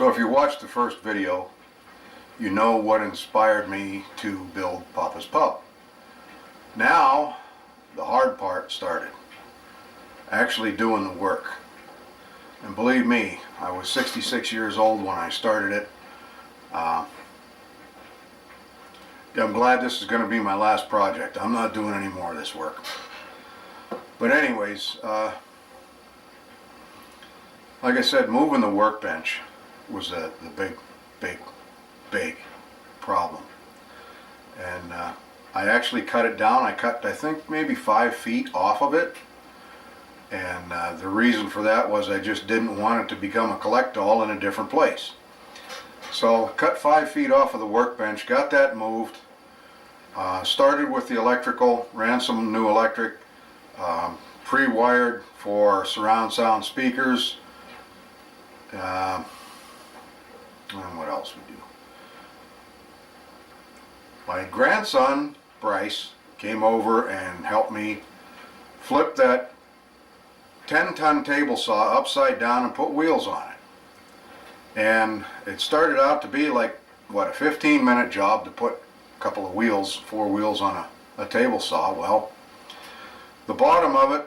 So if you watched the first video, you know what inspired me to build Papa's Pub. Now, the hard part started. Actually doing the work. And believe me, I was 66 years old when I started it. I'm glad this is going to be my last project. I'm not doing any more of this work. But anyways, like I said, moving the workbench was the big problem. And I actually cut it down. I cut, I think, maybe 5 feet off of it. And the reason for that was I just didn't want it to become a collect-all in a different place. So cut 5 feet off of the workbench, got that moved, started with the electrical, ran some new electric, pre-wired for surround sound speakers, and what else we do. My grandson, Bryce, came over and helped me flip that 10-ton table saw upside down and put wheels on it. And it started out to be like, what, a 15-minute job to put a couple of wheels, 4 wheels on a table saw. Well, the bottom of it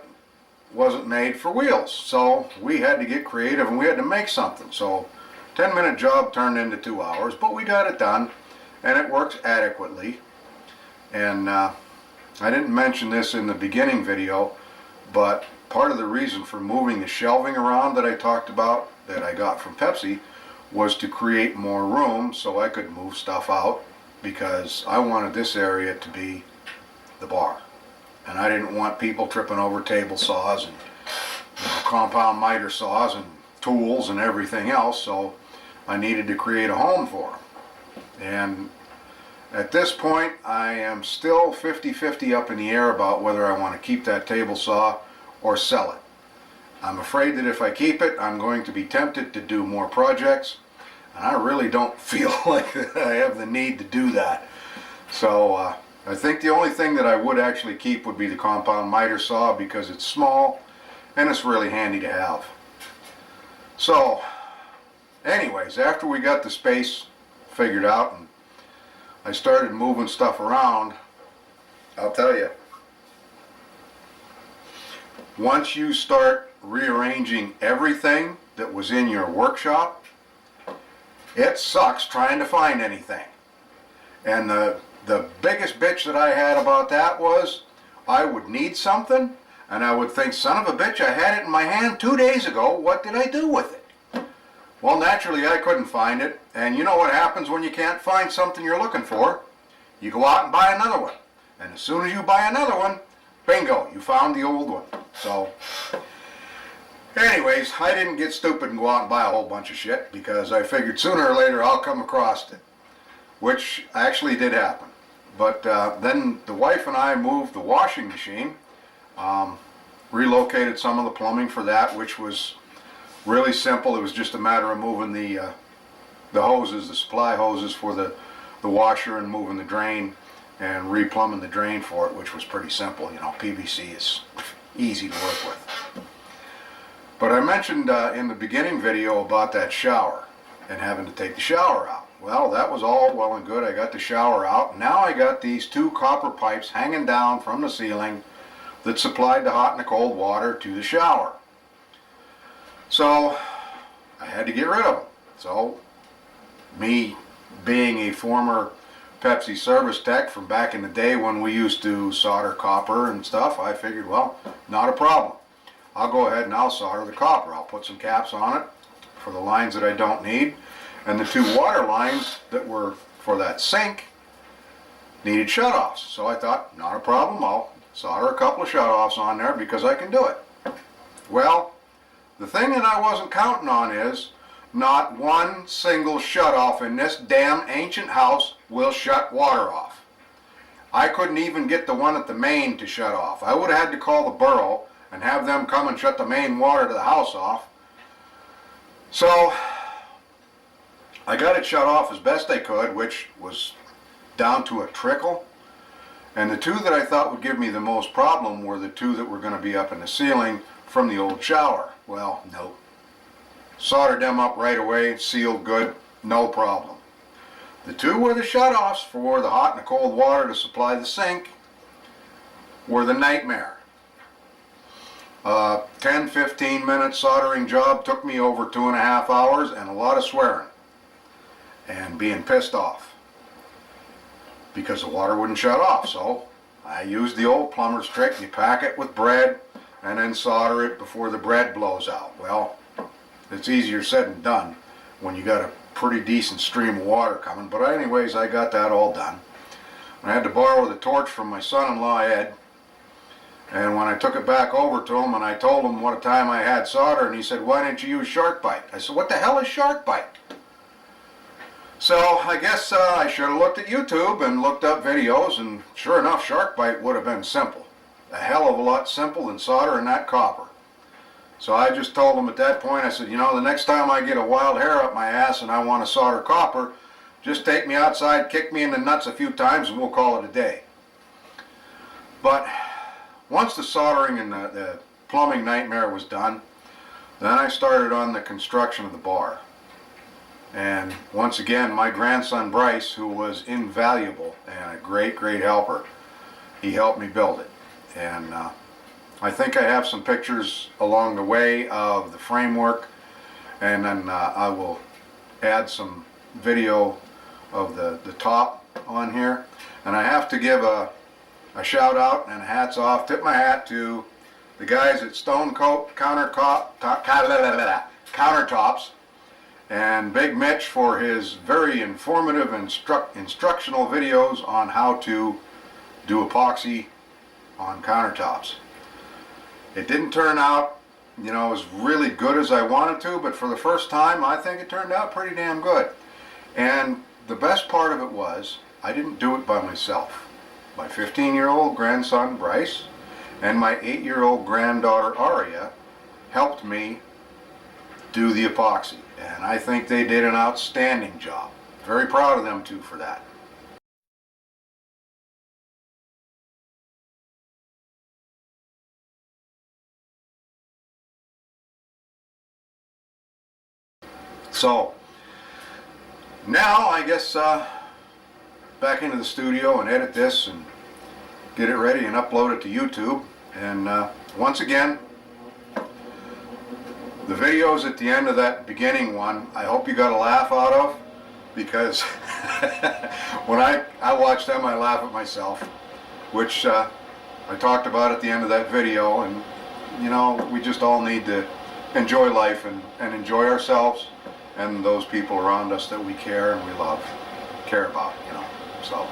wasn't made for wheels, so we had to get creative and we had to make something. So 10-minute job turned into 2 hours, but we got it done and it works adequately. And I didn't mention this in the beginning video, but part of the reason for moving the shelving around that I talked about, that I got from Pepsi, was to create more room so I could move stuff out, because I wanted this area to be the bar. And I didn't want people tripping over table saws and compound miter saws and tools and everything else, so I needed to create a home for them. And at this point, I am still 50-50 up in the air about whether I want to keep that table saw or sell it. I'm afraid that if I keep it, I'm going to be tempted to do more projects, and I really don't feel like I have the need to do that. So I think the only thing that I would actually keep would be the compound miter saw, because it's small and it's really handy to have. So anyways, after we got the space figured out and I started moving stuff around, I'll tell you, once you start rearranging everything that was in your workshop, it sucks trying to find anything. And the biggest bitch that I had about that was I would need something and I would think, son of a bitch, I had it in my hand 2 days ago, what did I do with it? Well, naturally I couldn't find it, and you know what happens when you can't find something you're looking for? You go out and buy another one, and as soon as you buy another one, bingo, you found the old one. So anyways, I didn't get stupid and go out and buy a whole bunch of shit, because I figured sooner or later I'll come across it, which actually did happen. But then the wife and I moved the washing machine, relocated some of the plumbing for that, which was really simple. It was just a matter of moving the hoses, the supply hoses for the washer, and moving the drain and replumbing the drain for it, which was pretty simple. You know, PVC is easy to work with. But I mentioned in the beginning video about that shower and having to take the shower out. Well, that was all well and good. I got the shower out. Now I got these 2 copper pipes hanging down from the ceiling that supplied the hot and the cold water to the shower. So I had to get rid of them. So me being a former Pepsi service tech from back in the day when we used to solder copper and stuff, I figured, well, not a problem. I'll go ahead and I'll solder the copper. I'll put some caps on it for the lines that I don't need. And the 2 water lines that were for that sink needed shutoffs. So I thought, not a problem, I'll solder a couple of shutoffs on there because I can do it. Well, the thing that I wasn't counting on is not one single shutoff in this damn ancient house will shut water off. I couldn't even get the one at the main to shut off. I would have had to call the borough and have them come and shut the main water to the house off. So I got it shut off as best I could, which was down to a trickle. And the 2 that I thought would give me the most problem were the 2 that were going to be up in the ceiling from the old shower. Well, nope. Soldered them up right away, sealed good, no problem. The two were the shutoffs for the hot and the cold water to supply the sink were the nightmare. 10-15 minute soldering job took me over 2.5 hours and a lot of swearing and being pissed off because the water wouldn't shut off. So I used the old plumber's trick. You pack it with bread and then solder it before the bread blows out. Well, it's easier said than done when you got a pretty decent stream of water coming. But anyways, I got that all done. I had to borrow the torch from my son-in-law Ed. And when I took it back over to him and I told him what a time I had solder, and he said, "Why didn't you use SharkBite?" I said, "What the hell is SharkBite?" So I guess I should have looked at YouTube and looked up videos, and sure enough, SharkBite would have been simple. A hell of a lot simpler than soldering that copper. So I just told him at that point, I said, you know, the next time I get a wild hair up my ass and I want to solder copper, just take me outside, kick me in the nuts a few times, and we'll call it a day. But once the soldering and the plumbing nightmare was done, then I started on the construction of the bar. And once again, my grandson Bryce, who was invaluable and a great, great helper, he helped me build it. And I think I have some pictures along the way of the framework, and then I will add some video of the top on here. And I have to give a shout out and hats off, tip my hat to the guys at Stone Coat Countertops, and Big Mitch for his very informative and instructional videos on how to do epoxy on countertops. It didn't turn out, you know, as really good as I wanted to, but for the first time I think it turned out pretty damn good. And the best part of it was I didn't do it by myself. My 15-year-old grandson Bryce and my 8-year-old granddaughter Aria helped me do the epoxy, and I think they did an outstanding job. Very proud of them too for that. So now I guess back into the studio and edit this and get it ready and upload it to YouTube. And once again, the videos at the end of that beginning one, I hope you got a laugh out of, because when I watch them I laugh at myself, which I talked about at the end of that video. And you know, we just all need to enjoy life and enjoy ourselves and those people around us that we care and we love, care about, you know. So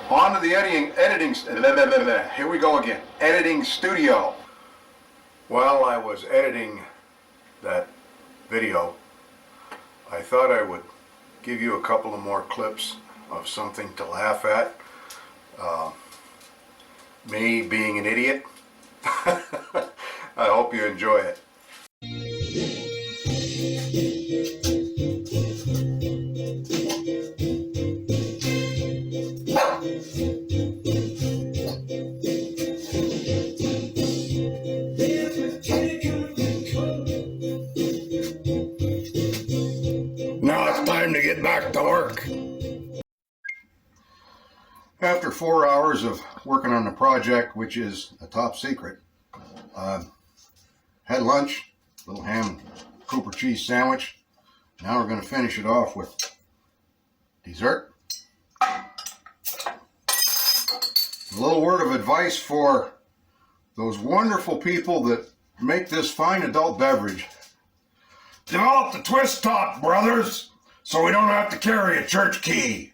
on to the editing, here we go again, editing studio. While I was editing that video, I thought I would give you a couple of more clips of something to laugh at. Me being an idiot. I hope you enjoy it. Now it's time to get back to work. After 4 hours of working on the project, which is a top secret, had lunch, little ham Cooper cheese sandwich. Now we're going to finish it off with dessert. A little word of advice for those wonderful people that make this fine adult beverage. Develop the twist top, brothers, so we don't have to carry a church key.